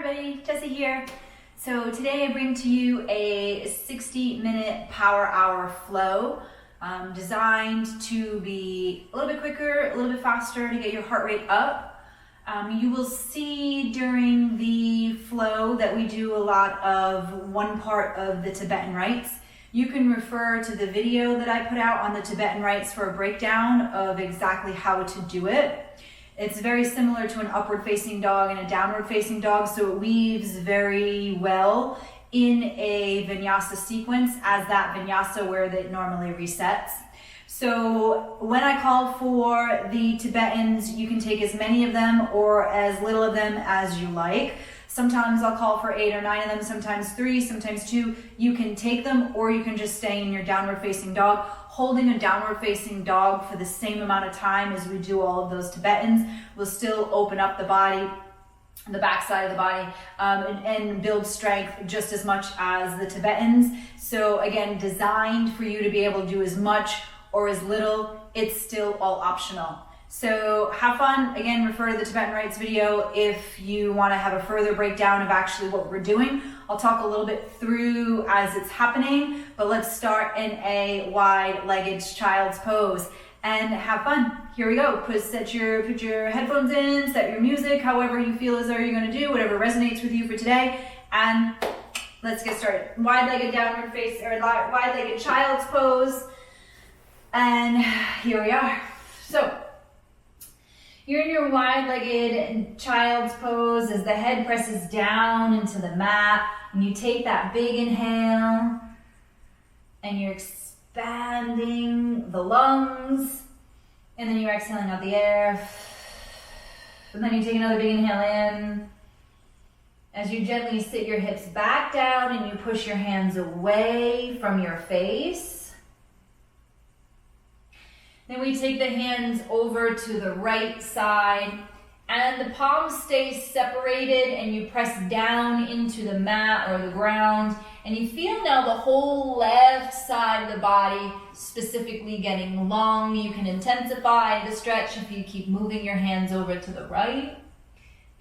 everybody, Jessie here. So today I bring to you a 60-minute power hour flow designed to be a little bit quicker, a little bit faster to get your heart rate up. You will see during the flow that we do a lot of one part of the Tibetan rites. You can refer to the video that I put out on the Tibetan rites for a breakdown of exactly how to do it. It's very similar to an upward facing dog and a downward facing dog, so it weaves very well in a Vinyasa sequence as that Vinyasa where it normally resets. So when I call for the Tibetans, you can take as many of them or as little of them as you like. Sometimes I'll call for 8 or 9 of them, sometimes 3, sometimes 2. You can take them or you can just stay in your downward facing dog. Holding a downward facing dog for the same amount of time as we do all of those Tibetans will still open up the body, the backside of the body, and build strength just as much as the Tibetans. So again, designed for you to be able to do as much or as little. It's still all optional. So have fun. Again, refer to the Tibetan Rites video if you want to have a further breakdown of actually what we're doing. I'll talk a little bit through as it's happening, but let's start in a wide-legged child's pose and have fun. Here we go. Put your headphones in, set your music, however you feel as though you're going to do, whatever resonates with you for today, and let's get started. Wide-legged downward face or wide-legged child's pose, and here we are. So you're in your wide-legged child's pose as the head presses down into the mat, and you take that big inhale and you're expanding the lungs, and then you're exhaling out the air, and then you take another big inhale in as you gently sit your hips back down and you push your hands away from your face. Then we take the hands over to the right side and the palms stay separated and you press down into the mat or the ground, and you feel now the whole left side of the body specifically getting long. You can intensify the stretch if you keep moving your hands over to the right.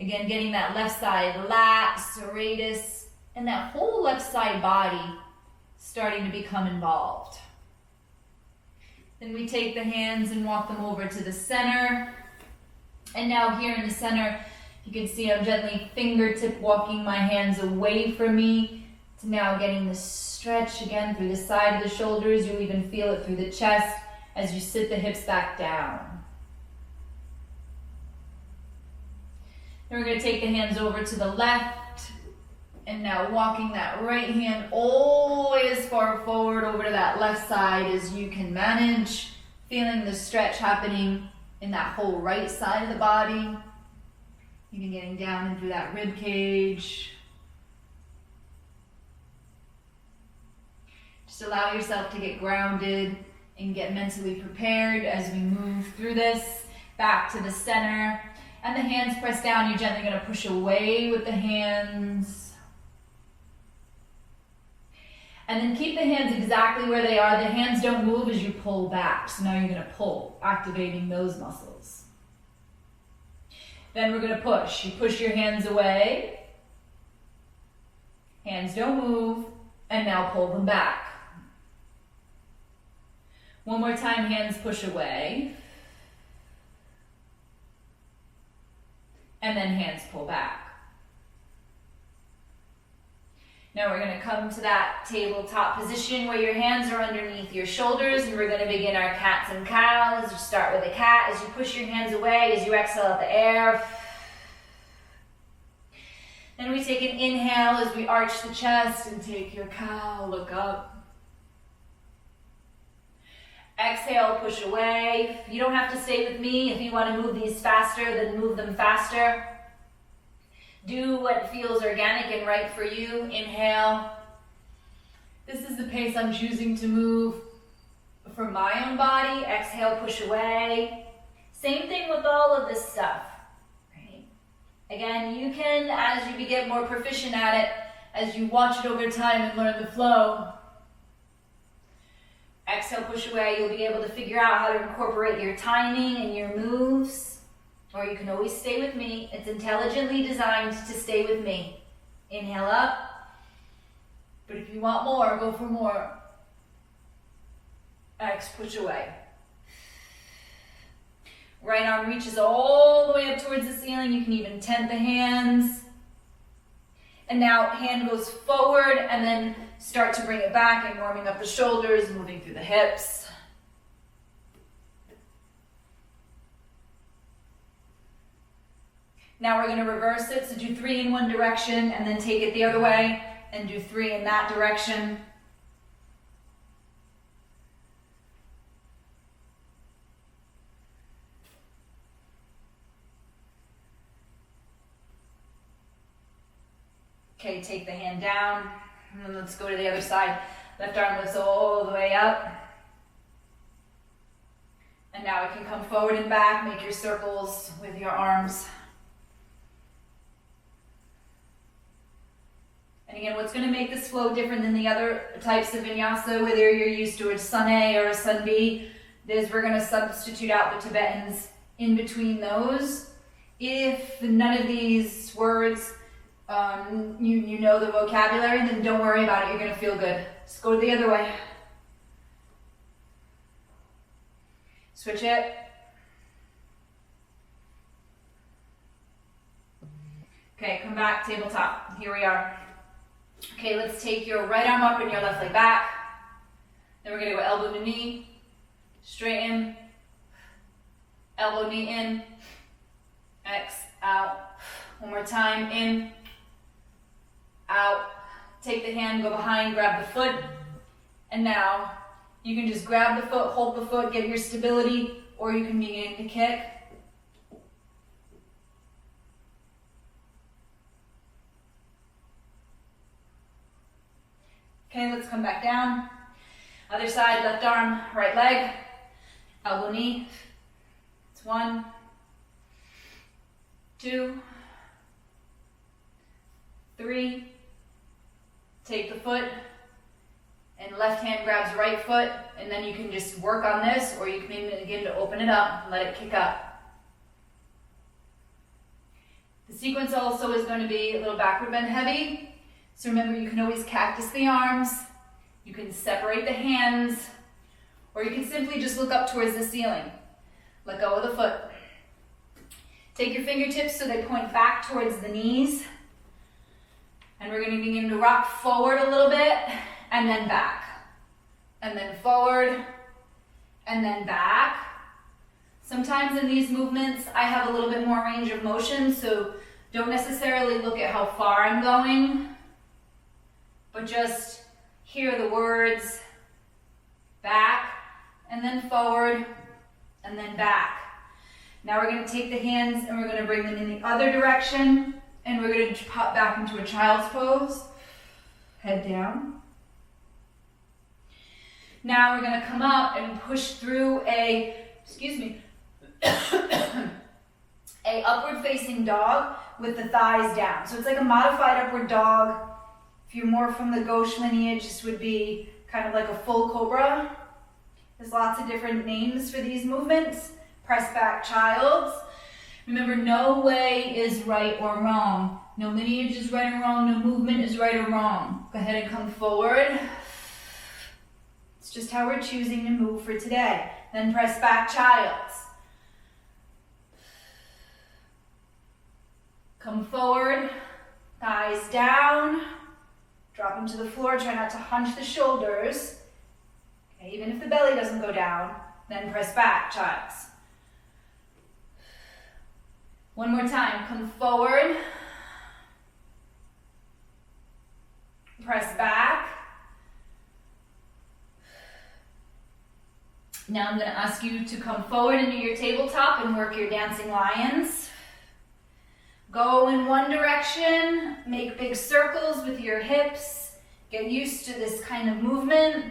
Again, getting that left side lat, serratus, and that whole left side body starting to become involved. Then we take the hands and walk them over to the center. And now here in the center, you can see I'm gently fingertip walking my hands away from me to now getting the stretch again through the side of the shoulders. You'll even feel it through the chest as you sit the hips back down. Then we're going to take the hands over to the left. And now walking that right hand all the way as far forward over to that left side as you can manage, feeling the stretch happening in that whole right side of the body. Even getting down into that rib cage. Just allow yourself to get grounded and get mentally prepared as we move through this. Back to the center. And the hands press down. You're gently going to push away with the hands. And then keep the hands exactly where they are. The hands don't move as you pull back. So now you're going to pull, activating those muscles. Then we're going to push. You push your hands away. Hands don't move. And now pull them back. One more time, hands push away. And then hands pull back. Now we're going to come to that tabletop position where your hands are underneath your shoulders, and we're going to begin our cats and cows. You start with a cat as you push your hands away, as you exhale out the air. Then we take an inhale as we arch the chest and take your cow, look up. Exhale, push away. You don't have to stay with me. If you want to move these faster, then move them faster. Do what feels organic and right for you. Inhale. This is the pace I'm choosing to move for my own body. Exhale, push away. Same thing with all of this stuff. Right? Again, you can, as you get more proficient at it, as you watch it over time and learn the flow, exhale, push away. You'll be able to figure out how to incorporate your timing and your moves. or you can always stay with me. It's intelligently designed to stay with me. Inhale up, but if you want more, go for more. X, push away. Right arm reaches all the way up towards the ceiling. You can even tent the hands. And now hand goes forward and then start to bring it back and warming up the shoulders, moving through the hips. Now we're going to reverse it. So do 3 in one direction and then take it the other way and do 3 in that direction. Okay, take the hand down, and then let's go to the other side. Left arm lifts all the way up. And now it can come forward and back, make your circles with your arms. And again, what's going to make this flow different than the other types of vinyasa, whether you're used to a sun A or a sun B, is we're going to substitute out the Tibetans in between those. If none of these words you know the vocabulary, then don't worry about it. You're going to feel good. Just go the other way. Switch it. Okay, come back, tabletop. Here we are. Okay, let's take your right arm up and your left leg back. Then we're going to go elbow to knee, straighten, elbow, knee in, X, out. One more time, in, out. Take the hand, go behind, grab the foot. And now you can just grab the foot, hold the foot, get your stability, or you can begin to kick. Okay, let's come back down. Other side, left arm, right leg, elbow, knee. It's 1, 2, 3. Take the foot, and left hand grabs right foot, and then you can just work on this, or you can begin to open it up and let it kick up. The sequence also is going to be a little backward bend heavy. So remember, you can always cactus the arms, you can separate the hands, or you can simply just look up towards the ceiling. Let go of the foot. Take your fingertips so they point back towards the knees. And we're going to begin to rock forward a little bit, and then back. And then forward, and then back. Sometimes in these movements, I have a little bit more range of motion, so don't necessarily look at how far I'm going, but just hear the words, back, and then forward, and then back. Now we're going to take the hands and we're going to bring them in the other direction, and we're going to pop back into a child's pose, head down. Now we're going to come up and push through a upward facing dog with the thighs down. So it's like a modified upward dog. If you're more from the gauche lineage, this would be kind of like a full cobra. There's lots of different names for these movements. Press back child's. Remember, no way is right or wrong. No lineage is right or wrong. No movement is right or wrong. Go ahead and come forward. It's just how we're choosing to move for today. Then press back child's. Come forward, thighs down. Drop them to the floor. Try not to hunch the shoulders. Okay, even if the belly doesn't go down, then press back child's. One more time, come forward, press back. Now I'm going to ask you to come forward into your tabletop and work your dancing lions. Go in one direction, make big circles with your hips, get used to this kind of movement.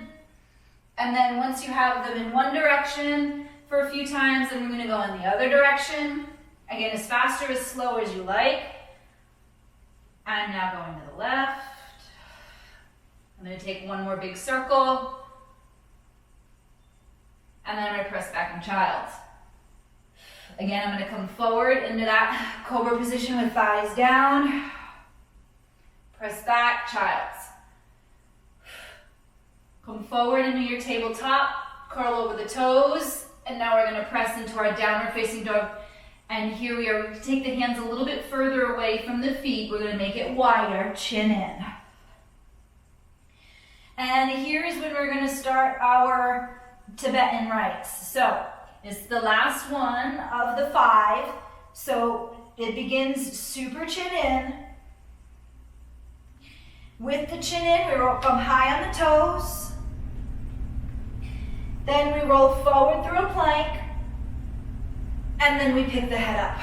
And then once you have them in one direction for a few times, then we're going to go in the other direction. Again, as fast or as slow as you like. I'm now going to the left. I'm going to take one more big circle. And then I'm going to press back in child's. Again, I'm gonna come forward into that cobra position with thighs down. Press back, child's. Come forward into your tabletop, curl over the toes, and now we're gonna press into our downward facing dog. And here we are, we take the hands a little bit further away from the feet. We're gonna make it wider, chin in. And here's when we're gonna start our Tibetan rites. So, it's the last one of the 5. So, it begins super chin in. With the chin in, we roll from high on the toes. Then we roll forward through a plank. And then we pick the head up.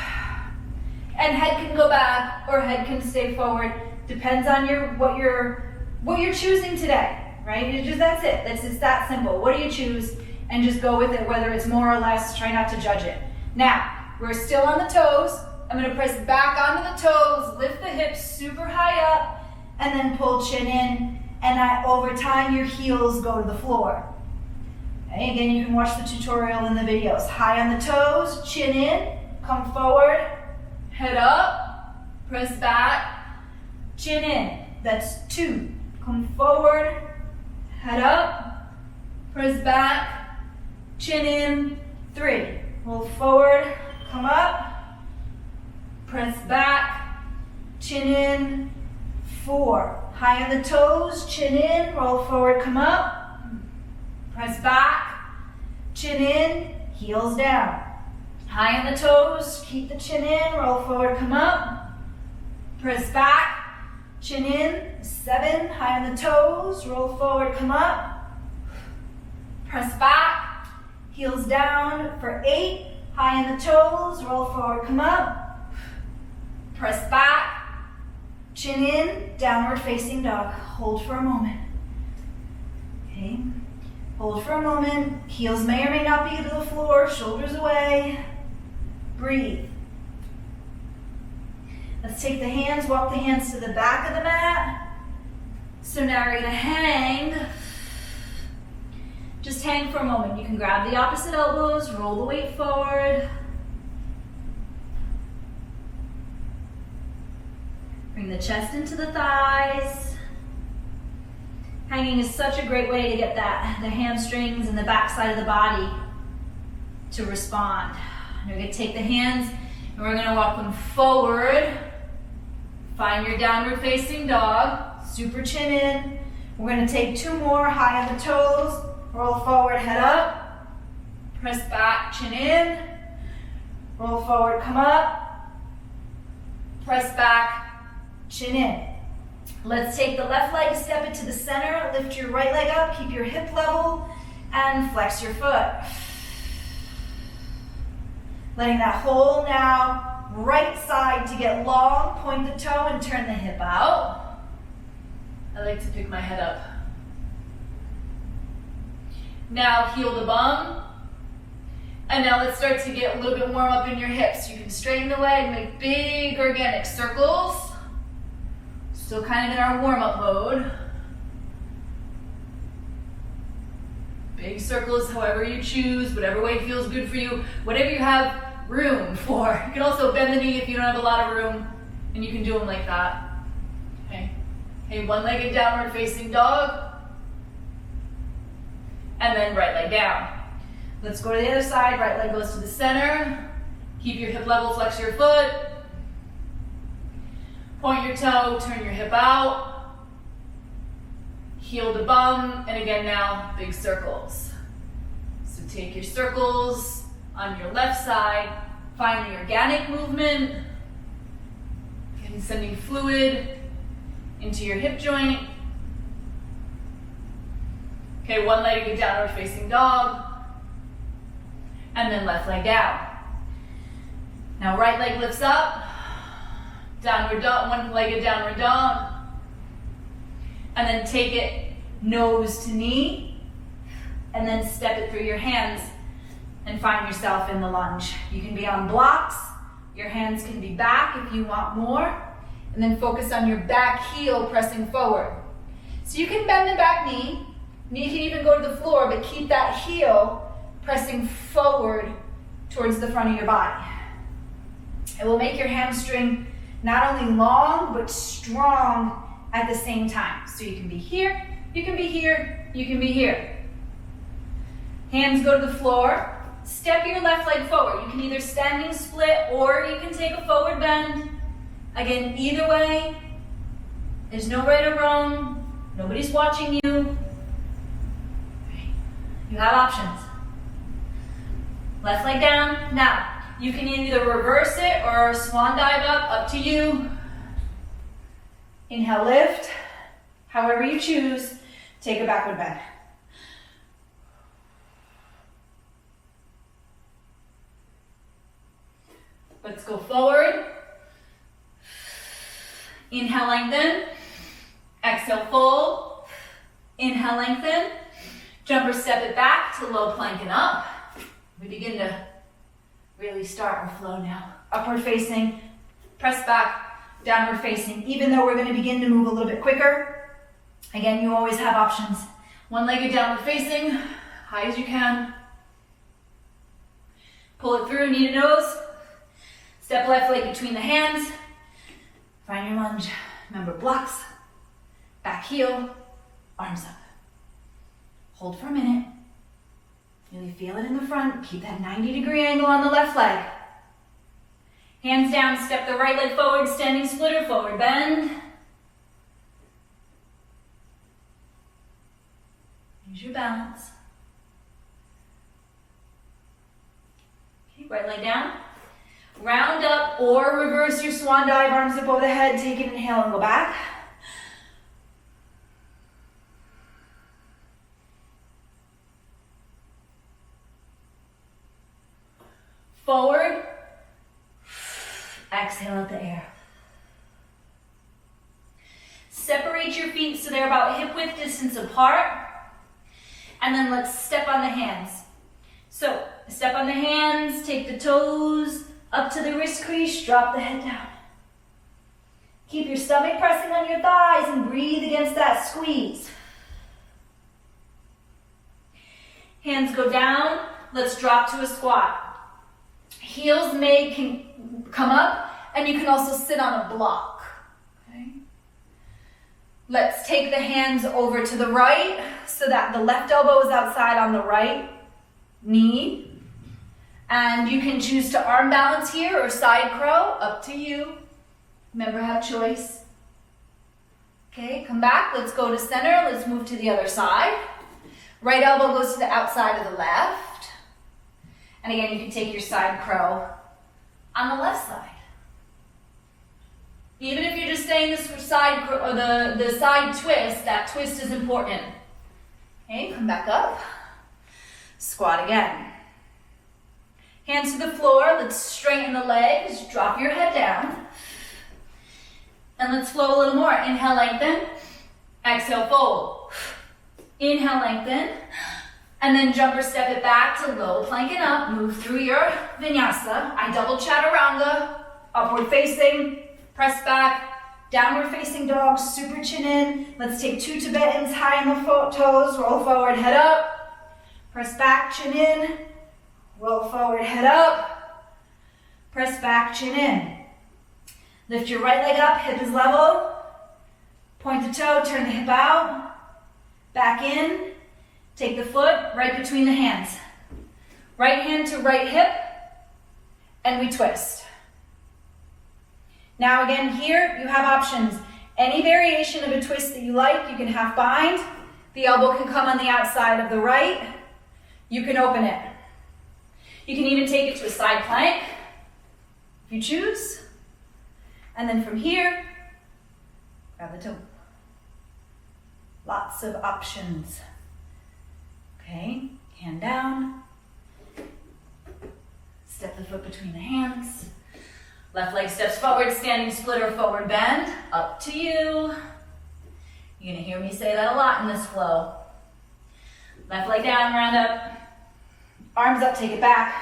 And head can go back or head can stay forward. Depends on what you're choosing today, right? That's it. It's that simple. What do you choose? And just go with it, whether it's more or less. Try not to judge it. Now, we're still on the toes. I'm going to press back onto the toes, lift the hips super high up, and then pull chin in. And over time, your heels go to the floor. Okay, again, you can watch the tutorial in the videos. High on the toes, chin in, come forward, head up, press back, chin in. That's 2. Come forward, head up, press back, chin in. 3. Roll forward, come up, press back, chin in. 4. High on the toes, chin in, roll forward, come up. Press back, chin in, heels down. High on the toes, keep the chin in, roll forward, come up. Press back, chin in. 7, high on the toes, roll forward, come up. Press back, heels down for 8. High on the toes, roll forward, come up. Press back, chin in, downward facing dog. Hold for a moment. Okay. Hold for a moment. Heels may or may not be to the floor, shoulders away. Breathe. Let's take the hands, walk the hands to the back of the mat. So now we're gonna hang. Just hang for a moment. You can grab the opposite elbows, roll the weight forward. Bring the chest into the thighs. Hanging is such a great way to get the hamstrings and the back side of the body to respond. And we're gonna take the hands and we're gonna walk them forward. Find your downward facing dog, super chin in. We're gonna take 2 more, high on the toes, roll forward, head up, press back, chin in, roll forward, come up, press back, chin in. Let's take the left leg, step it to the center, lift your right leg up, keep your hip level, and flex your foot. Letting that whole now right side to get long, point the toe and turn the hip out. I like to pick my head up. Now heel the bum. And now let's start to get a little bit warm up in your hips. You can straighten the leg, make big organic circles. Still kind of in our warm-up mode. Big circles, however you choose, whatever way feels good for you, whatever you have room for. You can also bend the knee if you don't have a lot of room, and you can do them like that. Okay, one-legged downward facing dog, and then right leg down. Let's go to the other side, right leg goes to the center. Keep your hip level, flex your foot. Point your toe, turn your hip out. Heel to bum, and again now, big circles. So take your circles on your left side, find the organic movement, and sending fluid into your hip joint. Okay, one-legged downward facing dog, and then left leg down. Now right leg lifts up, downward dog, one-legged downward dog, and then take it nose to knee, and then step it through your hands and find yourself in the lunge. You can be on blocks, your hands can be back if you want more, and then focus on your back heel pressing forward. So you can bend the back knee can even go to the floor, but keep that heel pressing forward towards the front of your body. It will make your hamstring not only long, but strong at the same time. So you can be here, you can be here, you can be here. Hands go to the floor. Step your left leg forward. You can either standing split or you can take a forward bend. Again, either way, there's no right or wrong. Nobody's watching you. You have options. Left leg down. Now, you can either reverse it or swan dive up to you. Inhale, lift. However you choose, take a backward bend. Let's go forward. Inhale, lengthen. Exhale, fold. Inhale, lengthen. Jump or step it back to low plank and up. We begin to really start our flow now. Upward facing, press back, downward facing. Even though we're going to begin to move a little bit quicker, again, you always have options. One-legged downward facing, high as you can. Pull it through, knee to nose. Step left leg between the hands. Find your lunge. Remember, blocks, back heel, arms up. Hold for a minute. Really feel it in the front. Keep that 90-degree angle on the left leg. Hands down, step the right leg forward, standing splitter, forward bend. Use your balance. Okay, right leg down. Round up or reverse your swan dive, arms up over the head. Take an inhale and go back. Forward. Exhale out the air. Separate your feet so they're about hip width distance apart. And then let's step on the hands. So, step on the hands, take the toes up to the wrist crease, drop the head down. Keep your stomach pressing on your thighs and breathe against that squeeze. Hands go down, let's drop to a squat. Heels can come up, and you can also sit on a block. Okay? Let's take the hands over to the right so that the left elbow is outside on the right knee. And you can choose to arm balance here or side crow, up to you. Remember, have choice. Okay, come back, let's go to center, let's move to the other side. Right elbow goes to the outside of the left. And again, you can take your side crow on the left side. Even if you're just staying the side or the side twist, that twist is important. Okay, come back up. Squat again. Hands to the floor, let's straighten the legs, drop your head down. And let's flow a little more. Inhale, lengthen. Exhale, fold. Inhale, lengthen. And then jump or step it back to low plank and up. Move through your Vinyasa. I double chaturanga. Upward facing, press back. Downward facing dog, super chin in. Let's take 2 Tibetans high on the toes. Roll forward, head up. Press back, chin in. Roll forward, head up. Press back, chin in. Lift your right leg up, hip is level. Point the toe, turn the hip out. Back in. Take the foot right between the hands. Right hand to right hip. And we twist. Now again, here you have options. Any variation of a twist that you like, you can half bind. The elbow can come on the outside of the right. You can open it. You can even take it to a side plank, if you choose. And then from here, grab the toe. Lots of options. Okay, hand down. Step the foot between the hands. Left leg steps forward, standing split or forward bend. Up to you. You're gonna hear me say that a lot in this flow. Left leg down, round up. Arms up, take it back.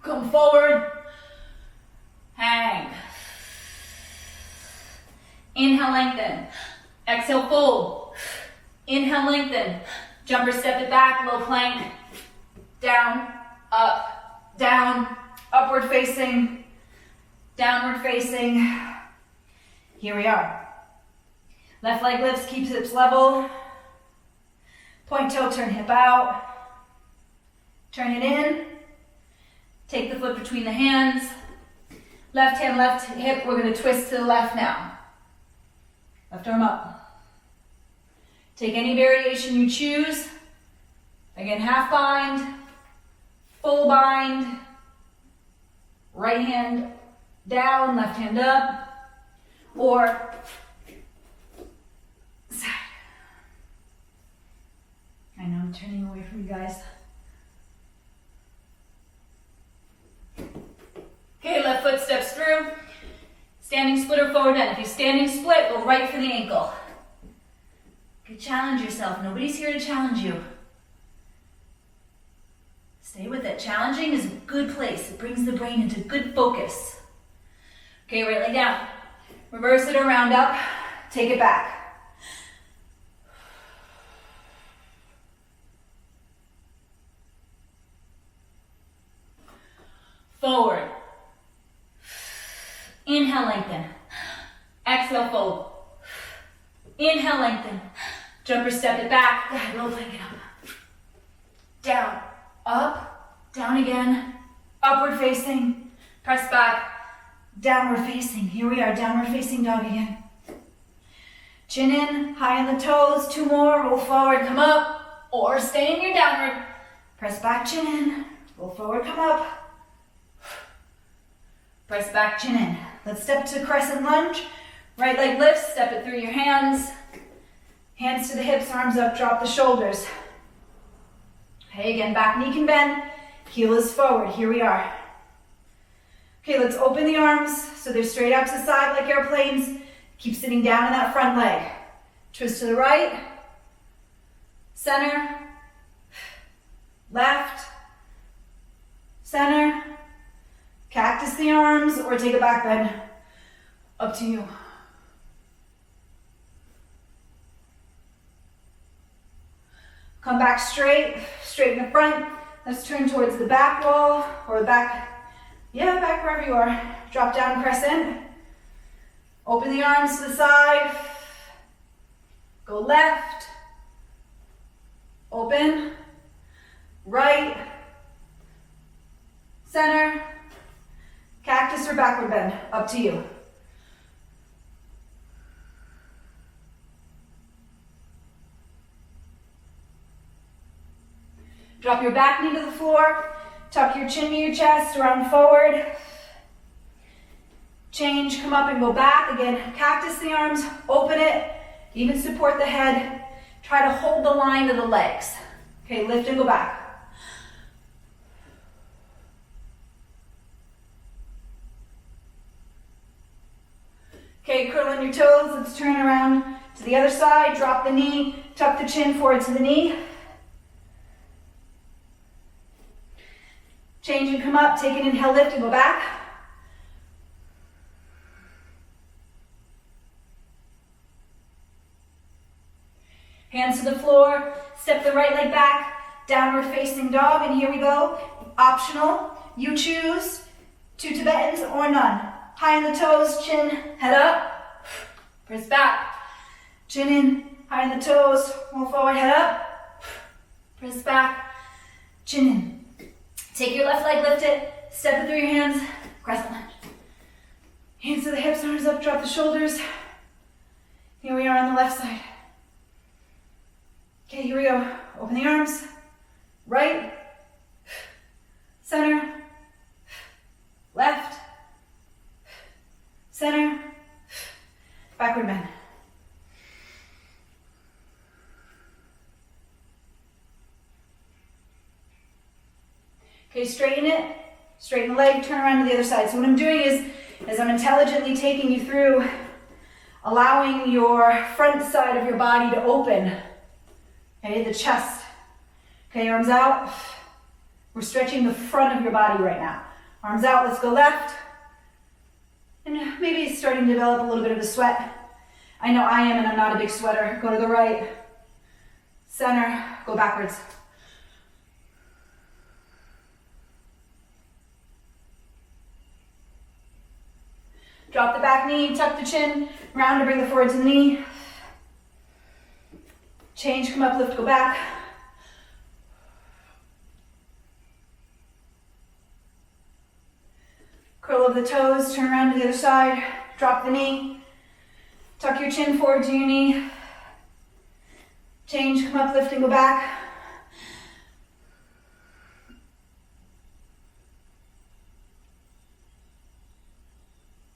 Come forward. Hang. Inhale, lengthen. Exhale, fold. Inhale, lengthen. Jumper, step it back, low plank. Down, up, down, upward facing, downward facing. Here we are. Left leg lifts, keeps hips level. Point toe, turn hip out. Turn it in. Take the foot between the hands. Left hand, left hip. We're going to twist to the left now. Left arm up. Take any variation you choose. Again, half bind, full bind. Right hand down, left hand up. Or side. I know I'm turning away from you guys. Okay, left foot steps through. Standing split or forward bend. If you're standing split, go right for the ankle. Okay, challenge yourself. Nobody's here to challenge you. Stay with it. Challenging is a good place. It brings the brain into good focus. Okay, right leg down. Reverse it or round up. Take it back. Forward. Inhale, lengthen. Exhale, fold. Inhale, lengthen. Jumper, step it back. Low plank it up. Down, up, down again. Upward facing. Press back. Downward facing. Here we are, downward facing dog again. Chin in, high on the toes. 2 more. Roll forward, come up. Or stay in your downward. Press back, chin in. Roll forward, come up. Press back, chin in. Let's step to crescent lunge. Right leg lifts, step it through your hands. Hands to the hips, arms up, drop the shoulders. Okay, again, back knee can bend. Heel is forward, here we are. Okay, let's open the arms so they're straight out to the side like airplanes. Keep sitting down in that front leg. Twist to the right. Center. Left. Center. Cactus the arms or take a back bend. Up to you. Come back straight, straighten the front. Let's turn towards the back wall or the back, back wherever you are. Drop down crescent. Open the arms to the side. Go left. Open. Right. Center. Cactus or backward bend, up to you. Drop your back knee to the floor, tuck your chin to your chest, round forward. Change, come up and go back. Again, cactus the arms, open it, even support the head. Try to hold the line of the legs. Okay, lift and go back. Okay, curl on your toes. Let's turn around to the other side. Drop the knee, tuck the chin forward to the knee. Change and come up. Take an inhale, lift and go back. Hands to the floor. Step the right leg back. Downward facing dog. And here we go. Optional. You choose 2 Tibetans or none. High on the toes, chin, head up, press back. Chin in, high on the toes, roll forward, head up, press back, chin in. Take your left leg, lift it, step it through your hands, crescent lunge. Hands to the hips, arms up, drop the shoulders. Here we are on the left side. Okay, here we go. Open the arms, right, center, left, center, backward bend. Okay, straighten it, straighten the leg, turn around to the other side. So what I'm doing is, as I'm intelligently taking you through, allowing your front side of your body to open. Okay, the chest. Okay, arms out. We're stretching the front of your body right now. Arms out, let's go left. And maybe it's starting to develop a little bit of a sweat. I know I am, and I'm not a big sweater. Go to the right. Center, go backwards. Drop the back knee, tuck the chin, round to bring the forward to the knee. Change, come up, lift, go back. Curl over the toes, turn around to the other side, drop the knee. Tuck your chin forward to your knee. Change, come up, lift, and go back.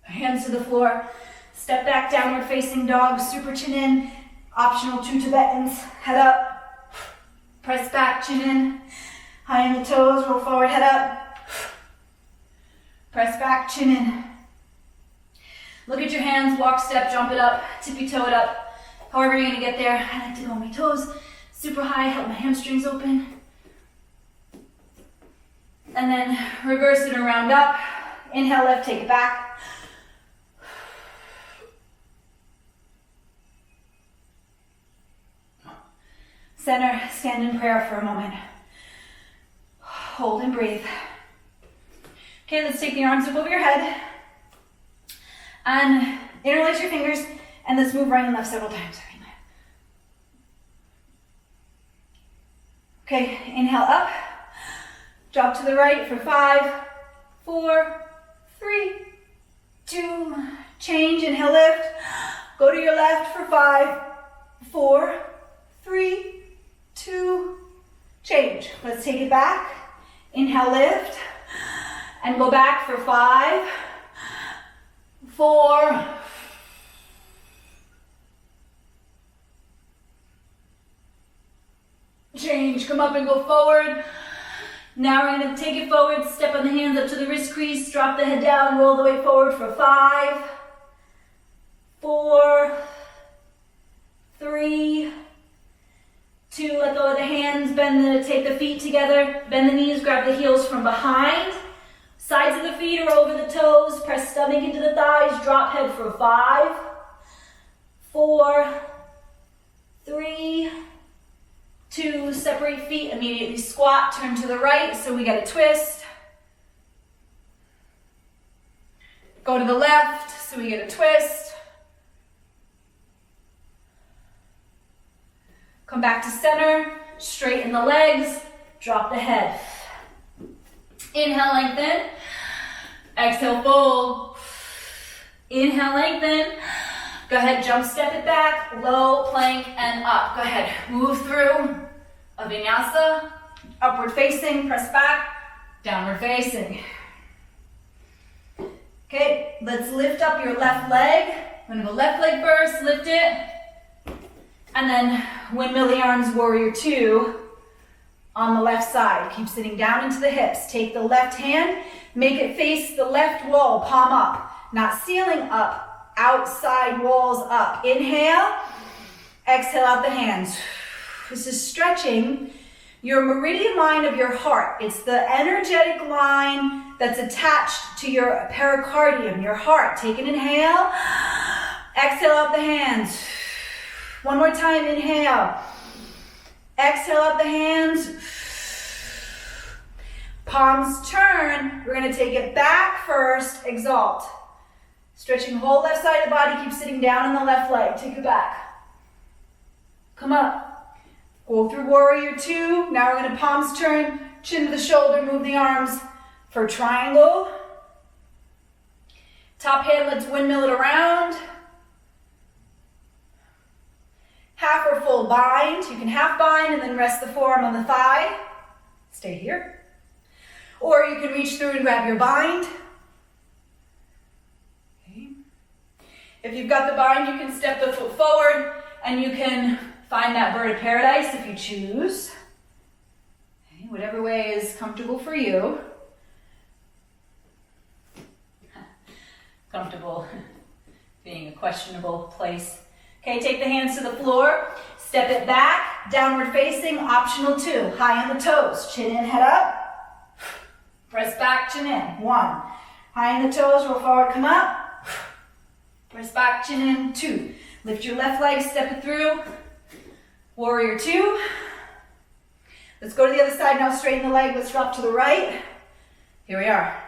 Hands to the floor. Step back, downward facing dog, super chin in. Optional 2 Tibetans. Head up. Press back, chin in. High in the toes, roll forward, head up. Press back, chin in. Look at your hands, walk, step, jump it up, tippy toe it up. However you're gonna get there. I like to go on my toes, super high, help my hamstrings open. And then reverse it and round up. Inhale, left, take it back. Center, stand in prayer for a moment. Hold and breathe. Okay, let's take the arms up over your head. And interlace your fingers, and let's move right and left several times. Okay, inhale up. Drop to the right for 5, 4, 3, 2, change, inhale, lift. Go to your left for 5, 4, 3, 2, change. Let's take it back. Inhale, lift. And go back for 5, 4, change. Come up and go forward. Now we're going to take it forward, step on the hands up to the wrist crease, drop the head down, roll the way forward for 5, 4, 3, 2, let go of the hands, take the feet together, bend the knees, grab the heels from behind, sides of the feet are over the toes, press stomach into the thighs, drop head for 5, 4, 3, 2, separate feet, immediately squat, turn to the right, so we get a twist. Go to the left, so we get a twist. Come back to center, straighten the legs, drop the head. Inhale, lengthen. Exhale, fold. Inhale, lengthen. Go ahead, jump, step it back, low, plank, and up. Go ahead, move through a vinyasa, upward facing, press back, downward facing. Okay, let's lift up your left leg. We're gonna go left leg first, lift it, and then windmill the arms, warrior 2 on the left side. Keep sitting down into the hips. Take the left hand, make it face the left wall, palm up, not ceiling up. Outside walls up. Inhale, exhale out the hands. This is stretching your meridian line of your heart. It's the energetic line that's attached to your pericardium, your heart. Take an inhale, exhale out the hands. One more time, inhale. Exhale out the hands. Palms turn. We're going to take it back first, exalt. Stretching the whole left side of the body, keep sitting down on the left leg. Take it back. Come up. Go through warrior 2. Now we're going to palms turn, chin to the shoulder, move the arms for triangle. Top hand, let's windmill it around. Half or full bind. You can half bind and then rest the forearm on the thigh. Stay here. Or you can reach through and grab your bind. If you've got the bind, you can step the foot forward and you can find that bird of paradise if you choose. Okay, whatever way is comfortable for you. Comfortable being a questionable place. Okay, take the hands to the floor, step it back, downward facing, optional 2. High on the toes, chin in, head up. Press back, chin in, 1. High on the toes, roll forward, come up. Press back, chin in, 2. Lift your left leg, step it through. Warrior two. Let's go to the other side now, straighten the leg, let's drop to the right. Here we are.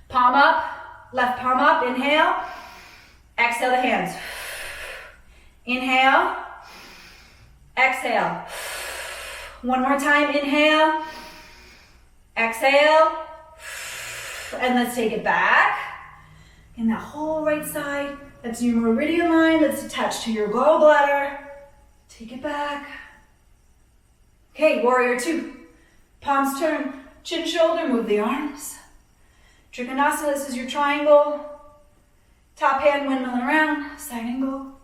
Palm up, left palm up, inhale. Exhale the hands. Inhale. Exhale. One more time, inhale. Exhale. And let's take it back. And that whole right side, that's your meridian line that's attached to your gallbladder. Take it back. Okay, warrior two. Palms turn, chin, shoulder, move the arms. Trikonasana, this is your triangle. Top hand windmilling around, side angle.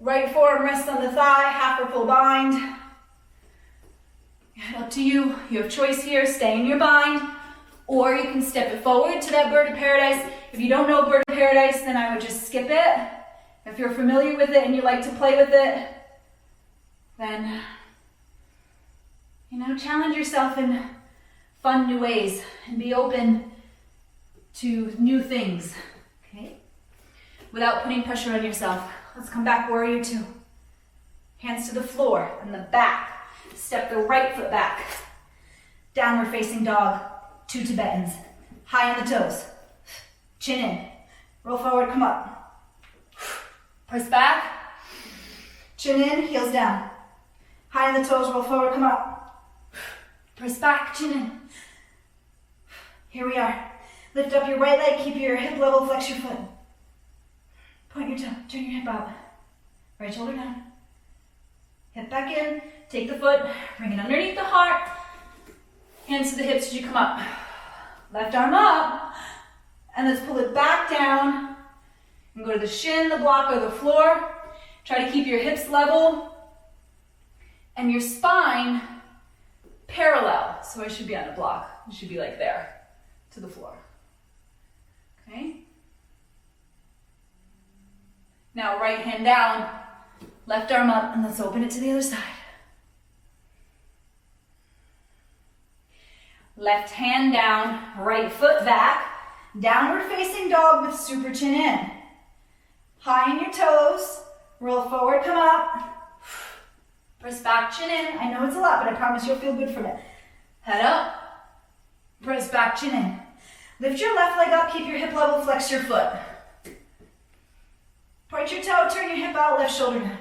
Right forearm rests on the thigh, half or full bind. Up to you. You have choice here, stay in your bind, or you can step it forward to that bird of paradise. If you don't know bird of paradise, then I would just skip it. If you're familiar with it and you like to play with it, then, challenge yourself in fun new ways and be open to new things, okay? Without putting pressure on yourself. Let's come back, warrior two. Hands to the floor and the back. Step the right foot back. Downward facing dog, two Tibetans. High on the toes. Chin in. Roll forward, come up. Press back. Chin in, heels down. High on the toes, roll forward, come up. Press back, chin in. Here we are. Lift up your right leg, keep your hip level, flex your foot. Point your toe, turn your hip out. Right shoulder down. Hip back in, take the foot, bring it underneath the heart. Hands to the hips as you come up. Left arm up, and let's pull it back down. And go to the shin, the block, or the floor. Try to keep your hips level and your spine parallel. So I should be on the block. It should be like there, to the floor. Okay? Now right hand down, left arm up, and let's open it to the other side. Left hand down, right foot back, downward facing dog with super chin in. High on your toes, roll forward, come up. Press back, chin in. I know it's a lot, but I promise you'll feel good from it. Head up, press back, chin in. Lift your left leg up, keep your hip level, flex your foot. Point your toe, turn your hip out, left shoulder down.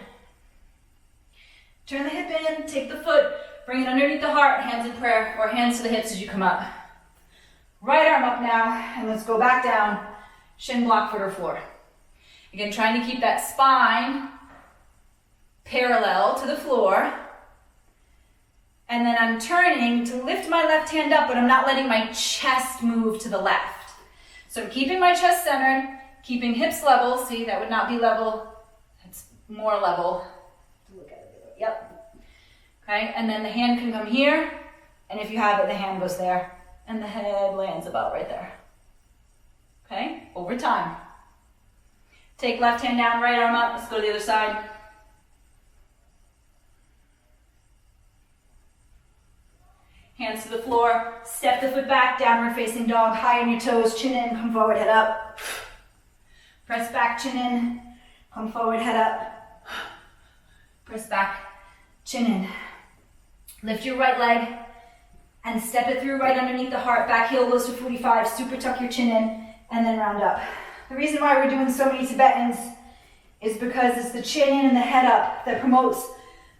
Turn the hip in, take the foot, bring it underneath the heart, hands in prayer, or hands to the hips as you come up. Right arm up now, and let's go back down, shin block, foot or floor. Again, trying to keep that spine parallel to the floor. And then I'm turning to lift my left hand up, but I'm not letting my chest move to the left. So I'm keeping my chest centered, keeping hips level. See, that would not be level, it's more level. Look at it. Yep. Okay, and then the hand can come here, and if you have it, the hand goes there, and the head lands about right there. Okay, over time. Take left hand down, right arm up. Let's go to the other side. Hands to the floor. Step the foot back, downward facing dog. High on your toes, chin in, come forward, head up. Press back, chin in, come forward, head up. Press back, chin in. Lift your right leg and step it through right underneath the heart. Back heel goes to 45. Super tuck your chin in and then round up. The reason why we're doing so many Tibetans is because it's the chin in and the head up that promotes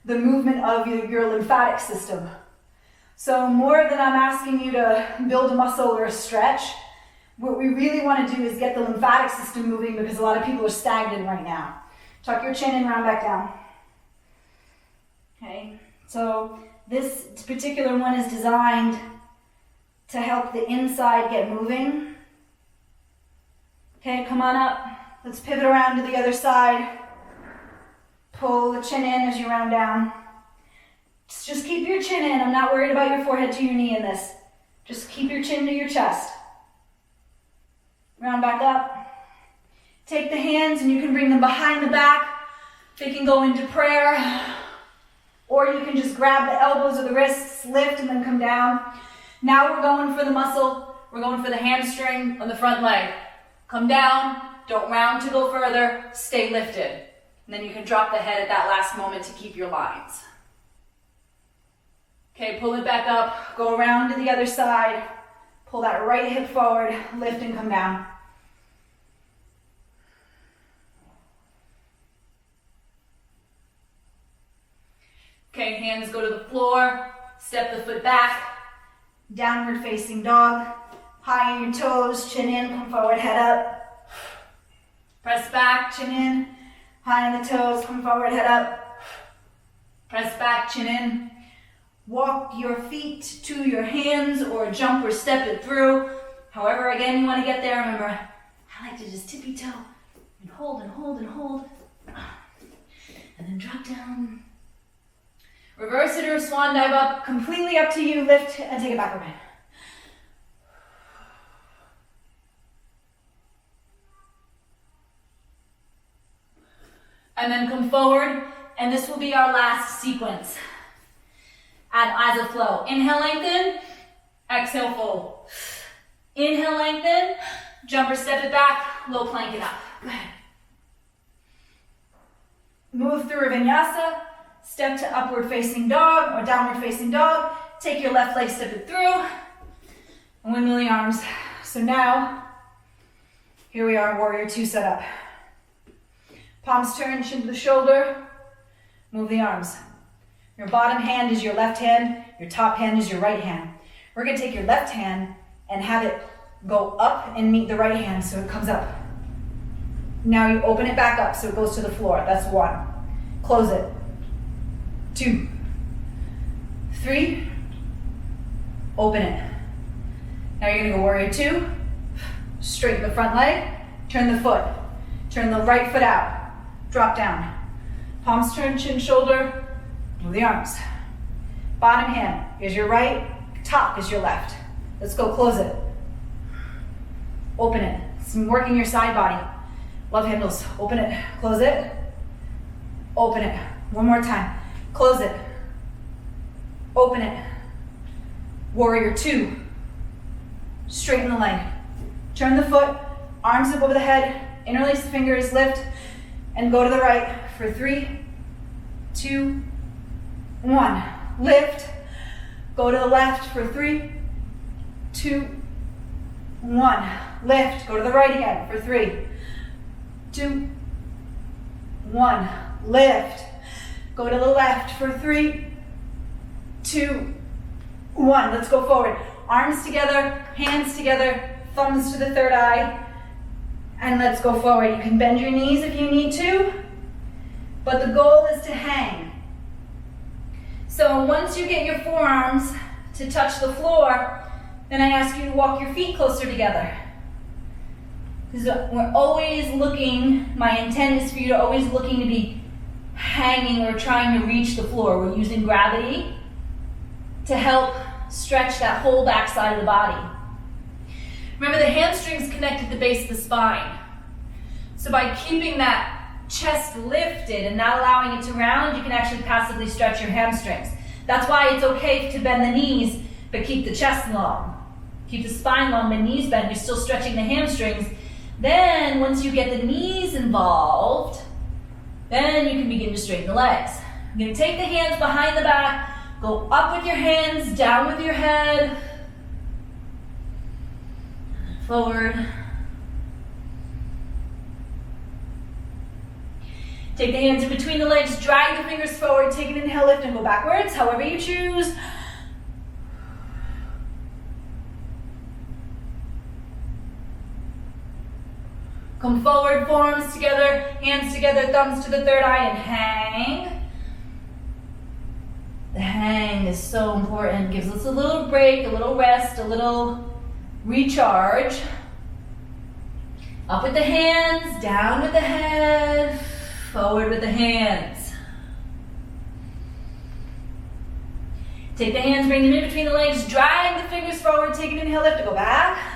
the movement of your lymphatic system. So more than I'm asking you to build a muscle or a stretch, what we really want to do is get the lymphatic system moving, because a lot of people are stagnant right now. Tuck your chin in, round back down. Okay, so this particular one is designed to help the inside get moving. Okay, come on up. Let's pivot around to the other side. Pull the chin in as you round down. Just keep your chin in. I'm not worried about your forehead to your knee in this. Just keep your chin to your chest. Round back up. Take the hands and you can bring them behind the back. They can go into prayer. Or you can just grab the elbows or the wrists, lift, and then come down. Now we're going for the muscle. We're going for the hamstring on the front leg. Come down. Don't round to go further. Stay lifted. And then you can drop the head at that last moment to keep your lines. Okay, pull it back up, go around to the other side, pull that right hip forward, lift and come down. Okay, hands go to the floor, step the foot back, downward facing dog, high on your toes, chin in, come forward, head up. Press back, chin in, high on the toes, come forward, head up. Press back, chin in. Walk your feet to your hands or jump or step it through. However, again, you want to get there. Remember, I like to just tippy toe and hold and hold and hold. And then drop down. Reverse it or swan dive up, completely up to you. Lift and take it back away. And then come forward, and this will be our last sequence. As a flow. Inhale, lengthen. Exhale, fold. Inhale, lengthen. Jump or step it back. Low plank it up. Go ahead. Move through a vinyasa. Step to upward facing dog or downward facing dog. Take your left leg, step it through. And windmill the arms. So now, here we are, warrior two set up. Palms turn, chin to the shoulder. Move the arms. Your bottom hand is your left hand. Your top hand is your right hand. We're going to take your left hand and have it go up and meet the right hand so it comes up. Now you open it back up so it goes to the floor. That's one. Close it. 2, 3, open it. Now you're going to go warrior two. Straighten the front leg. Turn the foot. Turn the right foot out. Drop down. Palms turn, chin, shoulder. Move the arms. Bottom hand is your right, top is your left. Let's go, close it. Open it. It's working your side body. Love handles. Open it, close it. Open it. One more time. Close it. Open it. Warrior two. Straighten the leg. Turn the foot, arms up over the head, interlace the fingers, lift, and go to the right for 3, 2, 1. Lift. Go to the left for 3, 2, 1. Lift. Go to the right again for 3, 2, 1. Lift. Go to the left for 3, 2, 1. Let's go forward. Arms together, hands together, thumbs to the third eye. And let's go forward. You can bend your knees if you need to, but the goal is to hang. So once you get your forearms to touch the floor, then I ask you to walk your feet closer together. Because we're always looking, my intent is for you to always looking to be hanging or trying to reach the floor. We're using gravity to help stretch that whole back side of the body. Remember, the hamstrings connect at the base of the spine. So by keeping that chest lifted and not allowing it to round, you can actually passively stretch your hamstrings. That's why it's okay to bend the knees, but keep the chest long. Keep the spine long, but knees bent. You're still stretching the hamstrings. Then, once you get the knees involved, then you can begin to straighten the legs. You're going to take the hands behind the back, go up with your hands, down with your head, forward. Take the hands in between the legs, drag the fingers forward, take an inhale, lift, and go backwards, however you choose. Come forward, forearms together, hands together, thumbs to the third eye, and hang. The hang is so important. Gives us a little break, a little rest, a little recharge. Up with the hands, down with the head, forward with the hands. Take the hands, bring them in between the legs, drag the fingers forward, take an inhale, lift, go back.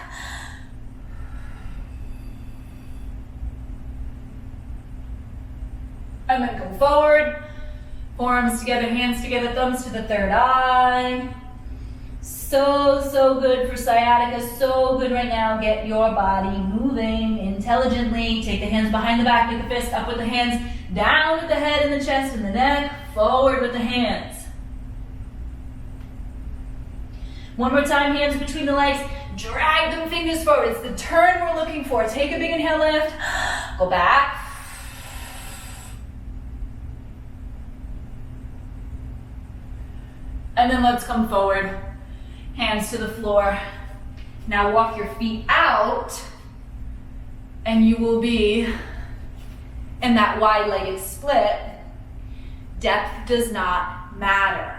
And then come forward, forearms together, hands together, thumbs to the third eye. So good for sciatica, so good right now. Get your body moving intelligently. Take the hands behind the back, get the fist up with the hands, down with the head and the chest and the neck, forward with the hands. One more time, hands between the legs, drag them fingers forward. It's the turn we're looking for. Take a big inhale, lift, go back. And then let's come forward. Hands to the floor. Now walk your feet out and you will be in that wide-legged split. Depth does not matter.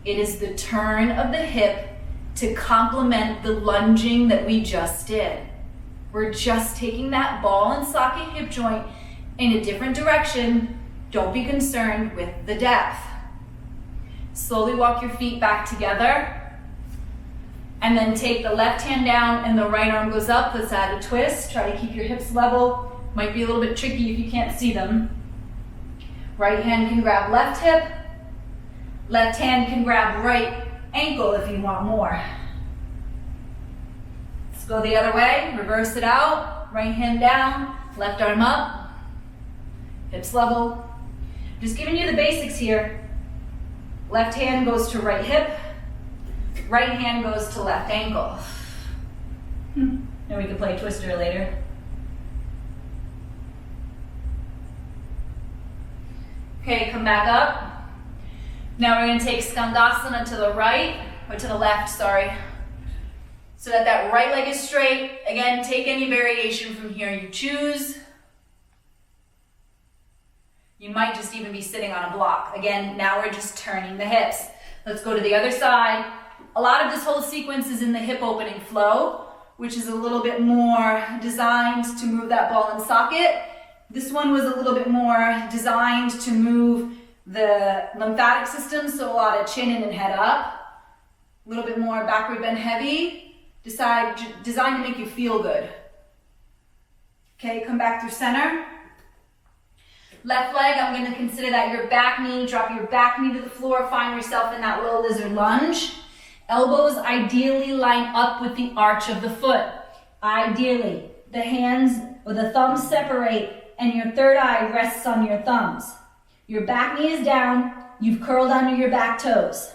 It is the turn of the hip to complement the lunging that we just did. We're just taking that ball and socket hip joint in a different direction. Don't be concerned with the depth. Slowly walk your feet back together. And then take the left hand down and the right arm goes up. Let's add a twist. Try to keep your hips level. Might be a little bit tricky if you can't see them. Right hand can grab left hip. Left hand can grab right ankle if you want more. Let's go the other way. Reverse it out. Right hand down. Left arm up. Hips level. Just giving you the basics here. Left hand goes to right hip. Right hand goes to left ankle. And we can play twister later. Okay, come back up. Now we're going to take Skandasana to the right, or to the left, sorry. So that right leg is straight. Again, take any variation from here you choose. You might just even be sitting on a block. Again, now we're just turning the hips. Let's go to the other side. A lot of this whole sequence is in the hip opening flow, which is a little bit more designed to move that ball and socket. This one was a little bit more designed to move the lymphatic system, so a lot of chin in and head up. A little bit more backward bend heavy, designed to make you feel good. Okay, come back through center. Left leg, I'm going to consider that your back knee. Drop your back knee to the floor, find yourself in that low lizard lunge. Elbows ideally line up with the arch of the foot. Ideally, the hands or the thumbs separate and your third eye rests on your thumbs. Your back knee is down, you've curled under your back toes.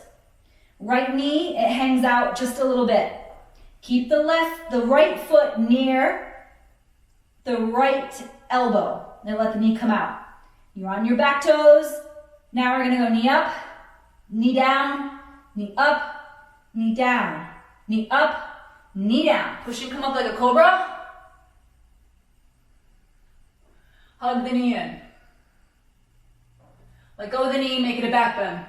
Right knee, it hangs out just a little bit. Keep the right foot near the right elbow and let the knee come out. You're on your back toes. Now we're gonna go knee up, knee down, knee up, knee down, knee up, knee down. Push and come up like a cobra. Hug the knee in. Let go of the knee, make it a back bend.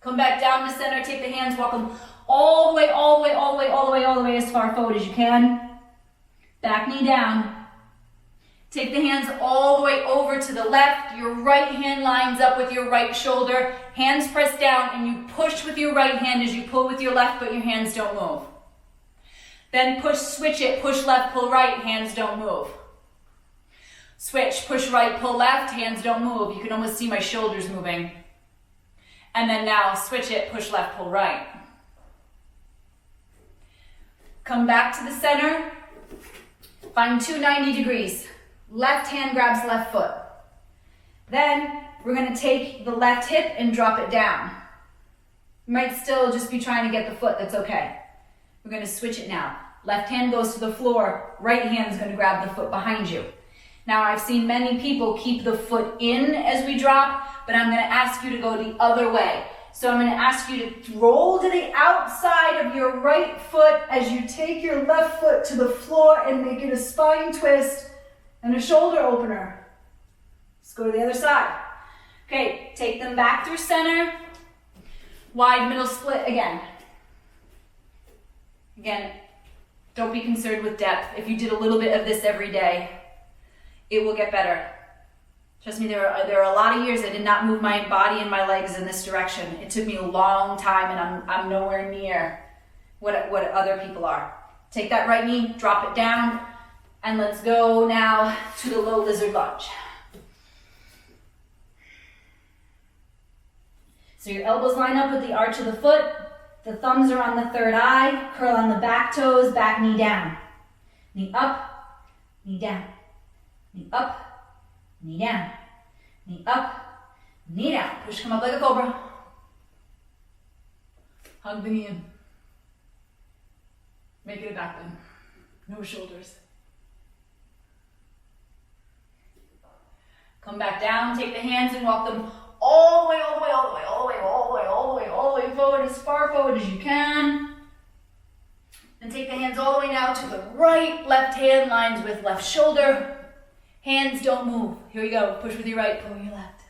Come back down to center, take the hands, walk them all the way, all the way, all the way, all the way, all the way as far forward as you can. Back knee down. Take the hands all the way over to the left. Your right hand lines up with your right shoulder. Hands press down and you push with your right hand as you pull with your left, but your hands don't move. Then push, switch it, push left, pull right, hands don't move. Switch, push right, pull left, hands don't move. You can almost see my shoulders moving. And then now switch it, push left, pull right. Come back to the center. Find 290 degrees. Left hand grabs left foot. Then we're going to take the left hip and drop it down. You might still just be trying to get the foot, that's okay. We're going to switch it now. Left hand goes to the floor, right hand is going to grab the foot behind you. Now I've seen many people keep the foot in as we drop, but I'm going to ask you to go the other way. So I'm going to ask you to roll to the outside of your right foot as you take your left foot to the floor and make it a spine twist and a shoulder opener. Let's go to the other side. Okay, take them back through center. Wide middle split again. Again, don't be concerned with depth. If you did a little bit of this every day, it will get better. Trust me, there are a lot of years I did not move my body and my legs in this direction. It took me a long time and I'm nowhere near what other people are. Take that right knee, drop it down, and let's go now to the low lizard lunge. So your elbows line up with the arch of the foot. The thumbs are on the third eye. Curl on the back toes, back knee down. Knee up, knee down. Knee up, knee down. Knee up, knee down. Push, come up like a cobra. Hug the knee in. Make it a back bend. No shoulders. Come back down, take the hands and walk them all the way, all the way, all the way, all the way, all the way, all the way, all the way forward, as far forward as you can. And take the hands all the way now to the right. Left hand lines with left shoulder. Hands don't move. Here we go. Push with your right, pull with your left.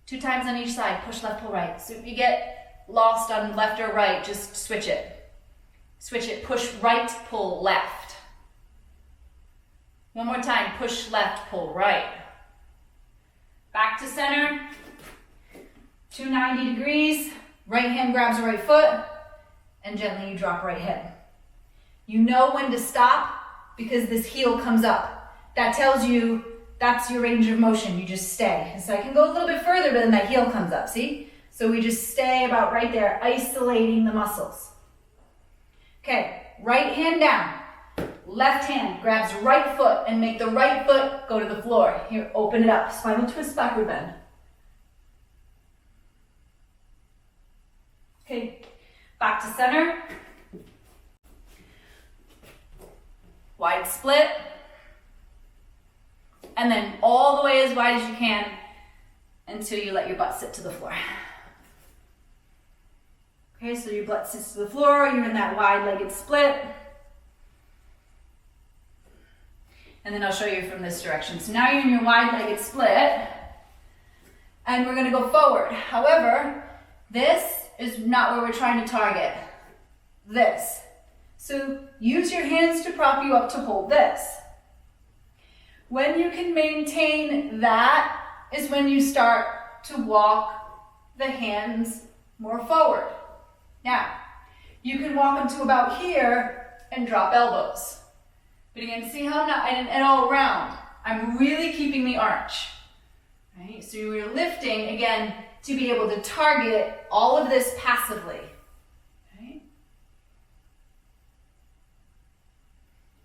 2 times on each side. Push left, pull right. So if you get lost on left or right, just switch it. Switch it. Push right, pull left. One more time. Push left, pull right. Back to center. 290 degrees. Right hand grabs the right foot. And gently you drop right hip. You know when to stop because this heel comes up. That tells you that's your range of motion. You just stay. So I can go a little bit further, but then that heel comes up, see? So we just stay about right there, isolating the muscles. Okay, right hand down. Left hand grabs right foot and make the right foot go to the floor. Here, open it up. Spinal twist, backward bend. Okay, back to center. Wide split. And then all the way as wide as you can until you let your butt sit to the floor. Okay, so your butt sits to the floor, you're in that wide-legged split. And then I'll show you from this direction. So now you're in your wide-legged split, and we're gonna go forward. However, this is not where we're trying to target. This. So use your hands to prop you up to hold this. When you can maintain that is when you start to walk the hands more forward. Now, you can walk them to about here and drop elbows. But again, see how I'm not, and all around, I'm really keeping the arch. Right? So you're lifting, again, to be able to target all of this passively. Okay?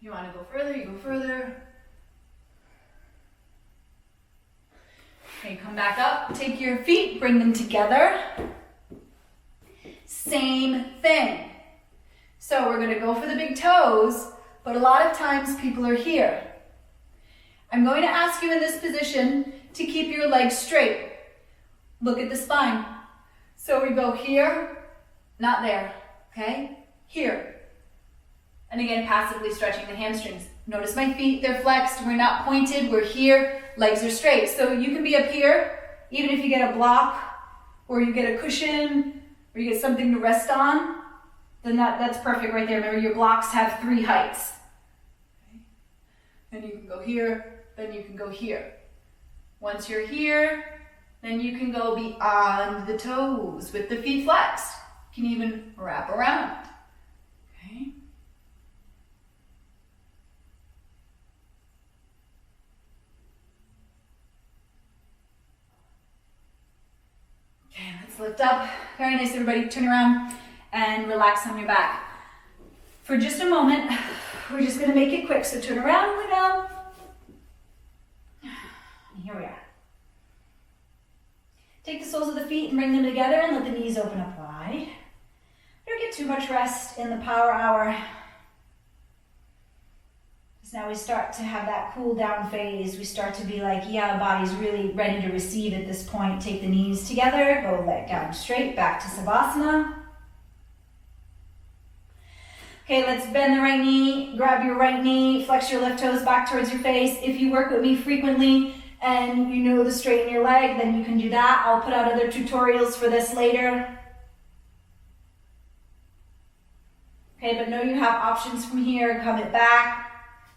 You want to go further, you go further. Okay, come back up, take your feet, bring them together. Same thing. So we're gonna go for the big toes, but a lot of times people are here. I'm going to ask you in this position to keep your legs straight. Look at the spine. So we go here, not there, okay? Here. And again, passively stretching the hamstrings. Notice my feet, they're flexed, we're not pointed, we're here, legs are straight. So you can be up here, even if you get a block, or you get a cushion, or you get something to rest on, then that's perfect right there. Remember, your blocks have 3 heights. Okay. Then you can go here, then you can go here. Once you're here, then you can go beyond the toes with the feet flexed. You can even wrap around. Okay. Okay, let's lift up. Very nice, everybody. Turn around and relax on your back. For just a moment, we're just going to make it quick. So turn around and lay down. And here we are. Take the soles of the feet and bring them together and let the knees open up wide. Don't get too much rest in the power hour. Now we start to have that cool down phase. We start to be like, yeah, body's really ready to receive at this point. Take the knees together, go leg down straight, back to Savasana. Okay, let's bend the right knee, grab your right knee, flex your left toes back towards your face. If you work with me frequently and you know to straighten your leg, then you can do that. I'll put out other tutorials for this later. Okay, but know you have options from here. Come it back.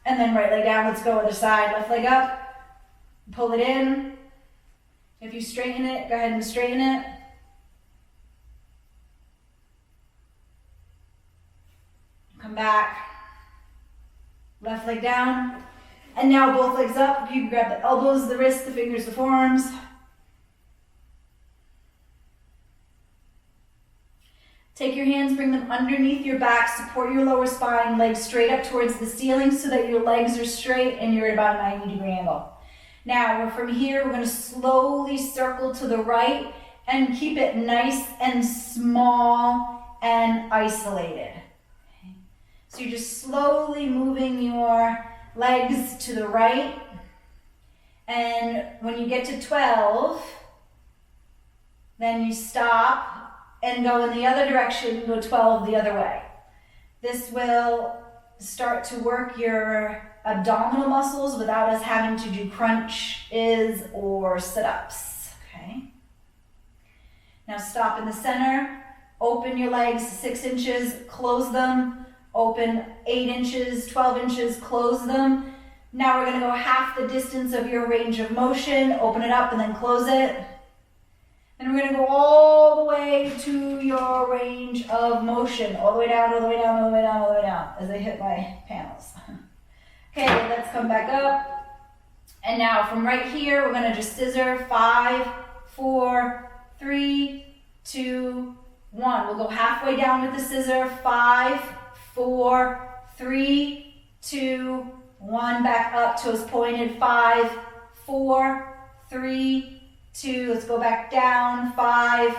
And then right leg down, let's go other side. Left leg up, pull it in. If you straighten it, go ahead and straighten it. Come back. Left leg down. And now both legs up. You can grab the elbows, the wrists, the fingers, the forearms. Take your hands, bring them underneath your back, support your lower spine, legs straight up towards the ceiling so that your legs are straight and you're at about a 90-degree angle. Now, from here, we're going to slowly circle to the right and keep it nice and small and isolated. Okay. So you're just slowly moving your legs to the right. And when you get to 12, then you stop and go in the other direction, go 12 the other way. This will start to work your abdominal muscles without us having to do crunches or sit-ups, okay? Now stop in the center, open your legs 6 inches, close them, open 8 inches, 12 inches, close them. Now we're gonna go half the distance of your range of motion, open it up and then close it. And we're going to go all the way to your range of motion, all the way down, all the way down, all the way down, all the way down, as I hit my panels. Okay, let's come back up. And now from right here, we're going to just scissor 5, 4, 3, 2, 1. We'll go halfway down with the scissor, 5, 4, 3, 2, 1. Back up, toes pointed, 5, 4, 3, 2, let's go back down, 5,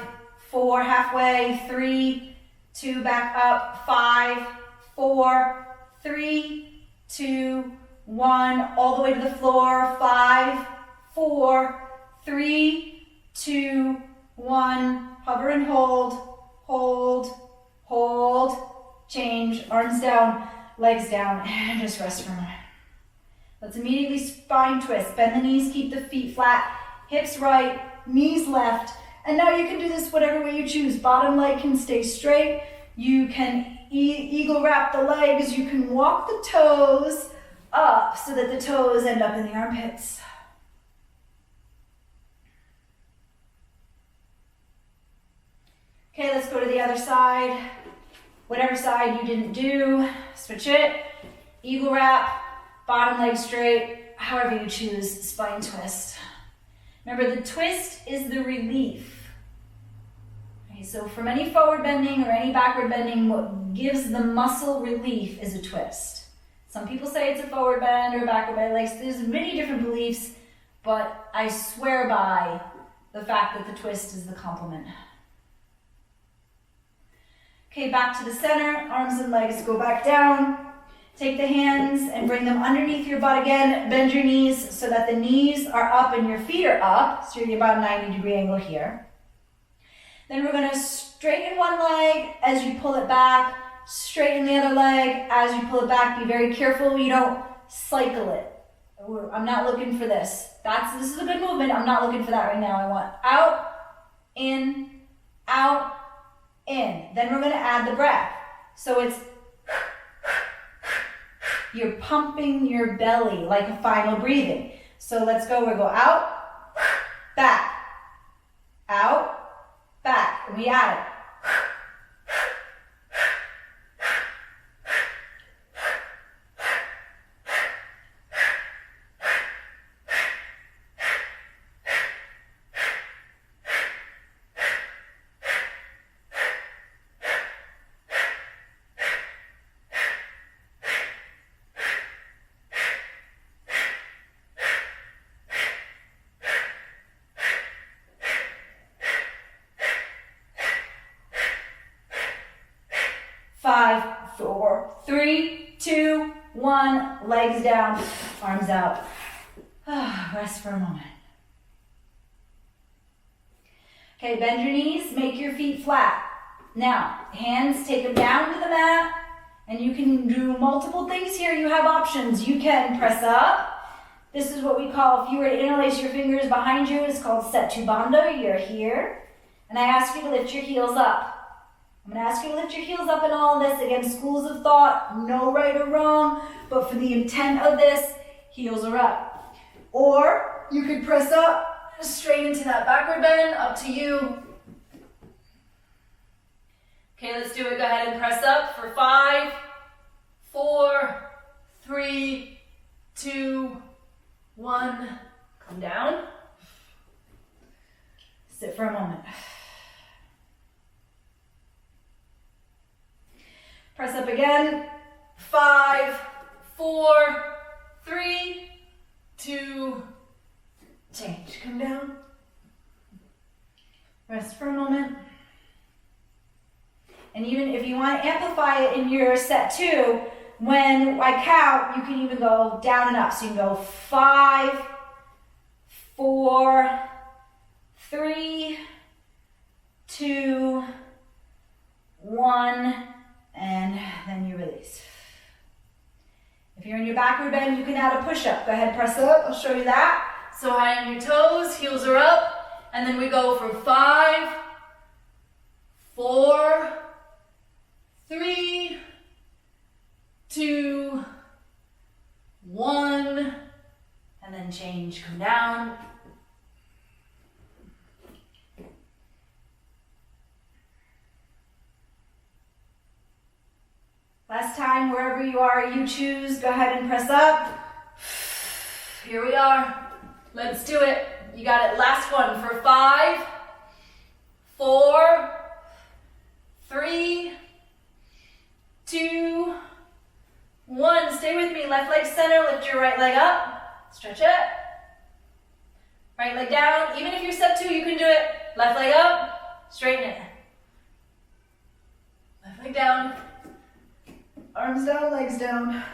4, halfway, 3, 2, back up, 5, 4, 3, 2, 1, all the way to the floor, 5, 4, 3, 2, 1, hover and hold, hold, hold, change, arms down, legs down, and just rest for a moment. Let's immediately spine twist, bend the knees, keep the feet flat, hips right, knees left, and now you can do this whatever way you choose. Bottom leg can stay straight. You can eagle wrap the legs. You can walk the toes up so that the toes end up in the armpits. Okay, let's go to the other side. Whatever side you didn't do, switch it. Eagle wrap, bottom leg straight, however you choose, spine twist. Remember, the twist is the relief. Okay, so from any forward bending or any backward bending, what gives the muscle relief is a twist. Some people say it's a forward bend or a backward bend. Like, there's many different beliefs, but I swear by the fact that the twist is the complement. Okay, back to the center, arms and legs go back down. Take the hands and bring them underneath your butt again. Bend your knees so that the knees are up and your feet are up. So you're about a 90-degree angle here. Then we're going to straighten one leg as you pull it back. Straighten the other leg as you pull it back. Be very careful you don't cycle it. I'm not looking for this. This is a good movement. I'm not looking for that right now. I want out, in, out, in. Then we're going to add the breath. So it's you're pumping your belly like a final breathing. So let's go. We'll go out, back, and we add it. Five, 4, 3, 2, 1. Legs down, arms out. Rest for a moment. Okay, bend your knees, make your feet flat. Now, hands, take them down to the mat, and you can do multiple things here. You have options. You can press up. This is what we call, if you were to interlace your fingers behind you, it's called Setu Bandha. You're here. And I ask you to lift your heels up. I'm going to ask you to lift your heels up in all of this. Again, schools of thought, no right or wrong, but for the intent of this, heels are up. Or you could press up straight into that backward bend, up to you. Okay, let's do it. Go ahead and press up for 5, 4, 3, 2, 1. Come down. Sit for a moment. again. 5, 4, 3, 2, change. Come down. Rest for a moment. And even if you want to amplify it in your set 2, when I count, you can even go down and up. So you can go 5, 4, 3, 2, 1, and then you release. If you're in your backward bend, you can add a push-up. Go ahead, press up. I'll show you that. So high on your toes, heels are up, and then we go for 5, 4, 3, 2, 1, and then change, come down. Last time, wherever you are, you choose, go ahead and press up. Here we are. Let's do it. You got it. Last one for 5, 4, 3, 2, 1. Stay with me. Left leg center. Lift your right leg up. Stretch it. Right leg down. Even if you're step 2, you can do it. Left leg up. Straighten it. Left leg down. Arms down, legs down.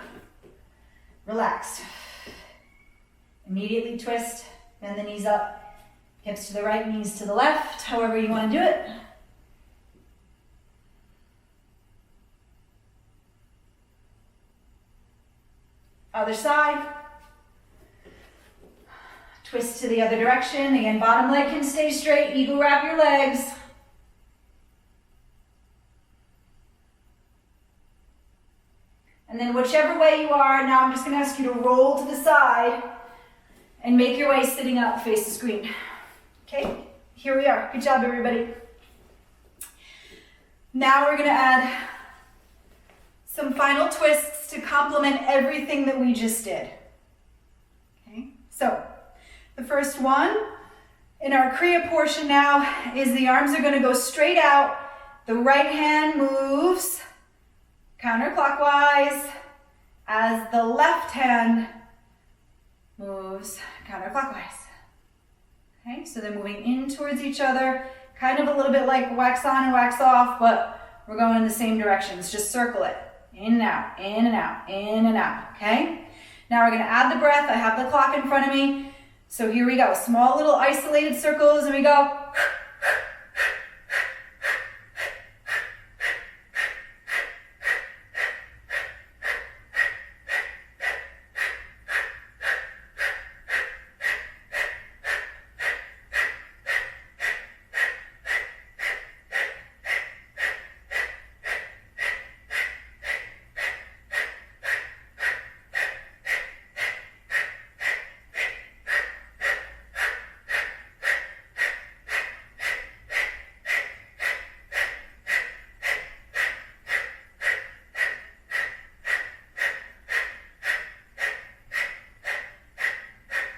Relaxed. Immediately twist. Bend the knees up. Hips to the right, knees to the left. However you want to do it. Other side. Twist to the other direction. Again, bottom leg can stay straight. Eagle wrap your legs. And then whichever way you are, now I'm just going to ask you to roll to the side and make your way sitting up, face the screen. Okay, here we are. Good job, everybody. Now we're going to add some final twists to complement everything that we just did. Okay, so the first one in our Kriya portion now is the arms are going to go straight out. The right hand moves counterclockwise as the left hand moves counterclockwise. Okay, so they're moving in towards each other, kind of a little bit like wax on and wax off, but we're going in the same directions. Just circle it. In and out, in and out, in and out, okay? Now we're gonna add the breath. I have the clock in front of me. So here we go. Small little isolated circles, and we go.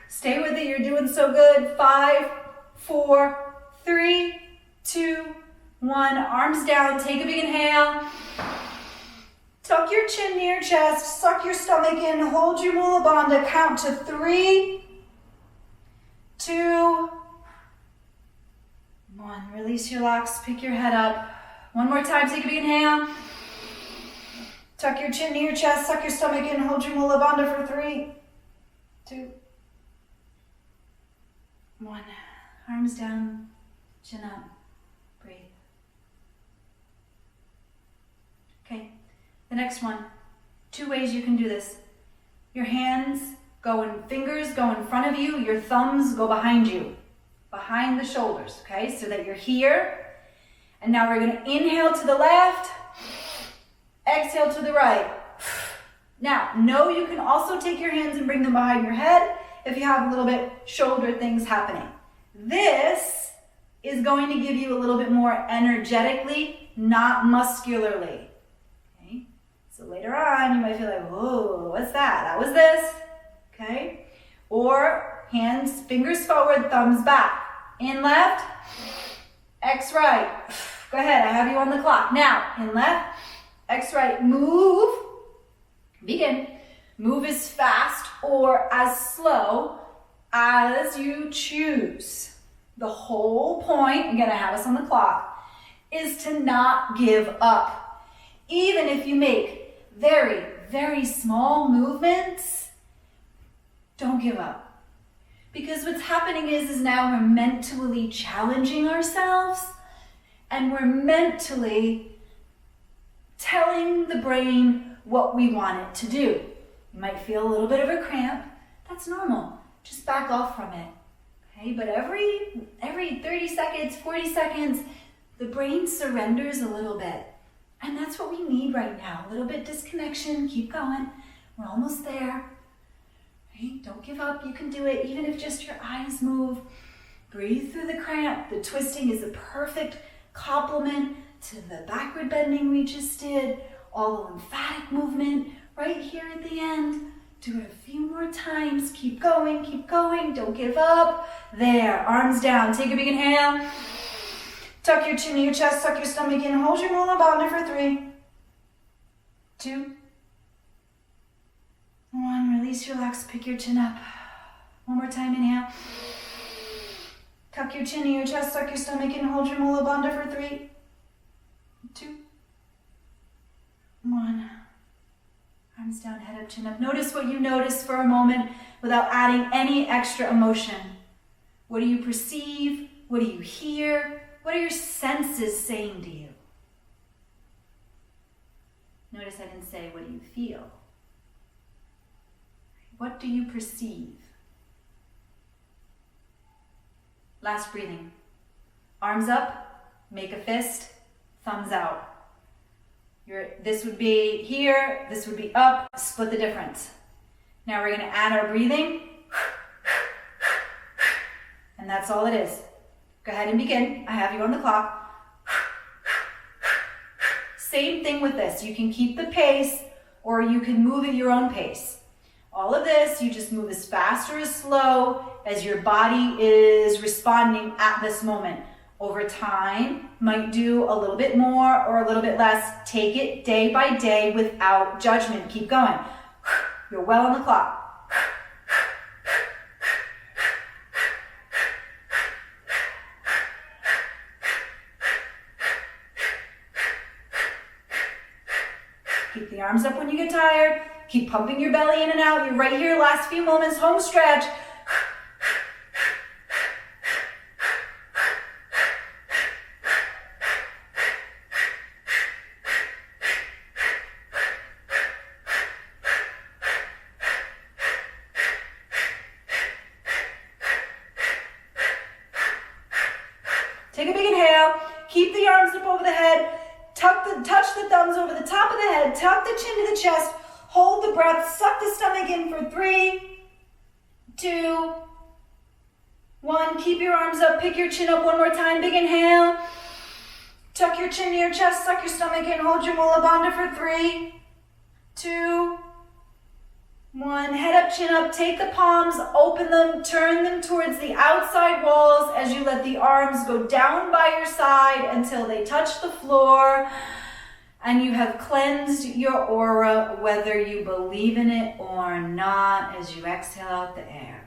Stay with it, you're doing so good. 5, 4, 3, 2, 1. Arms down, take a big inhale. Tuck your chin near your chest, suck your stomach in, hold your Mula Bandha, count to 3, 2, 1. Release your locks, pick your head up. One more time, take a big inhale. Tuck your chin near your chest, suck your stomach in, hold your Mula Bandha for 3, 2, 1. Arms down, chin up, breathe. Okay, the next one. 2 ways you can do this. Your hands go in, fingers go in front of you, your thumbs go behind you, behind the shoulders, okay? So that you're here. And now we're gonna inhale to the left, exhale to the right. Now, know you can also take your hands and bring them behind your head if you have a little bit shoulder things happening. This is going to give you a little bit more energetically, not muscularly. Okay? So later on, you might feel like, whoa, what's that? That was this. Okay? Or hands, fingers forward, thumbs back. In left, X right. Go ahead, I have you on the clock. Now, in left, X right, move. Begin. Move as fast or as slow as you choose. The whole point, again, I have us on the clock, is to not give up. Even if you make very, very small movements, don't give up. Because what's happening is now we're mentally challenging ourselves and we're mentally telling the brain what we want it to do. You might feel a little bit of a cramp. That's normal. Just back off from it. Okay? But every 30 seconds, 40 seconds, the brain surrenders a little bit. And that's what we need right now. A little bit disconnection. Keep going. We're almost there. Right? Don't give up. You can do it. Even if just your eyes move. Breathe through the cramp. The twisting is a perfect complement to the backward bending we just did. All the lymphatic movement right here at the end. Do it a few more times. Keep going. Keep going. Don't give up. There. Arms down. Take a big inhale. Tuck your chin to your chest, tuck your stomach in, hold your Mula Bandha for 3, 2, 1. Release, relax, pick your chin up. One more time, inhale. Tuck your chin to your chest, tuck your stomach in, hold your Mula Bandha for 3, 2, 1. Arms down, head up, chin up. Notice what you notice for a moment without adding any extra emotion. What do you perceive? What do you hear? What are your senses saying to you? Notice I didn't say, what do you feel? What do you perceive? Last breathing. Arms up, make a fist, thumbs out. This would be here, this would be up, split the difference. Now we're going to add our breathing. And that's all it is. Go ahead and begin. I have you on the clock. Same thing with this. You can keep the pace or you can move at your own pace. All of this, you just move as fast or as slow as your body is responding at this moment. Over time, might do a little bit more or a little bit less. Take it day by day without judgment. Keep going. You're well on the clock. Keep the arms up when you get tired. Keep pumping your belly in and out. You're right here, last few moments, home stretch. Take a big inhale. Keep the arms up over the head. Touch the thumbs over the top of the head. Tuck the chin to the chest. Hold the breath. Suck the stomach in for 3, 2, 1. Keep your arms up. Pick your chin up one more time. Big inhale. Tuck your chin to your chest. Suck your stomach in. Hold your Mula Bandha for 3, 2, 1. Head up, chin up. Take the palms. Open them. Turn them towards the outside walls as you let the arms go down by your side until they touch the floor. And you have cleansed your aura, whether you believe in it or not, as you exhale out the air.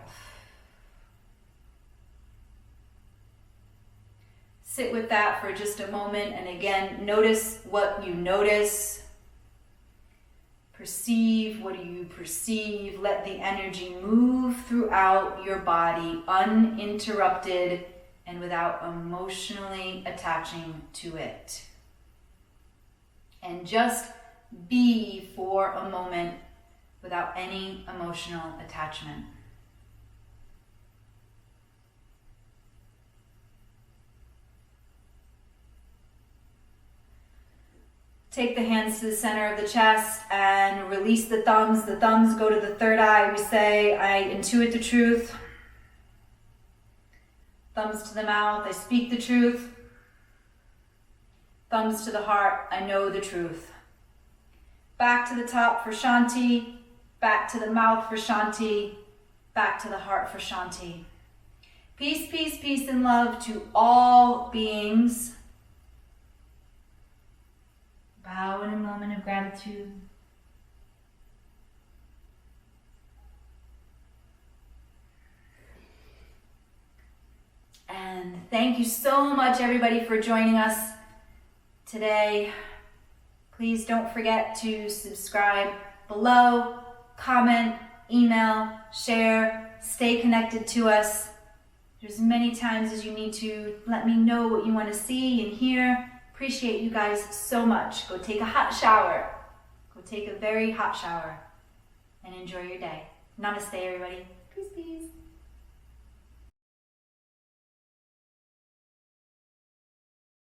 Sit with that for just a moment. And again, notice what you notice. Perceive, what do you perceive? Let the energy move throughout your body, uninterrupted and without emotionally attaching to it. And just be for a moment without any emotional attachment. Take the hands to the center of the chest and release the thumbs. The thumbs go to the third eye. We say, I intuit the truth. Thumbs to the mouth, I speak the truth. Thumbs to the heart, I know the truth. Back to the top for Shanti. Back to the mouth for Shanti. Back to the heart for Shanti. Peace, peace, peace, and love to all beings. Bye. Bow in a moment of gratitude. And thank you so much, everybody, for joining us today. Please don't forget to subscribe below, comment, email, share, stay connected to us. There's as many times as you need to let me know what you want to see and hear. Appreciate you guys so much. Go take a hot shower. Go take a very hot shower and enjoy your day. Namaste, everybody. Peace, peace.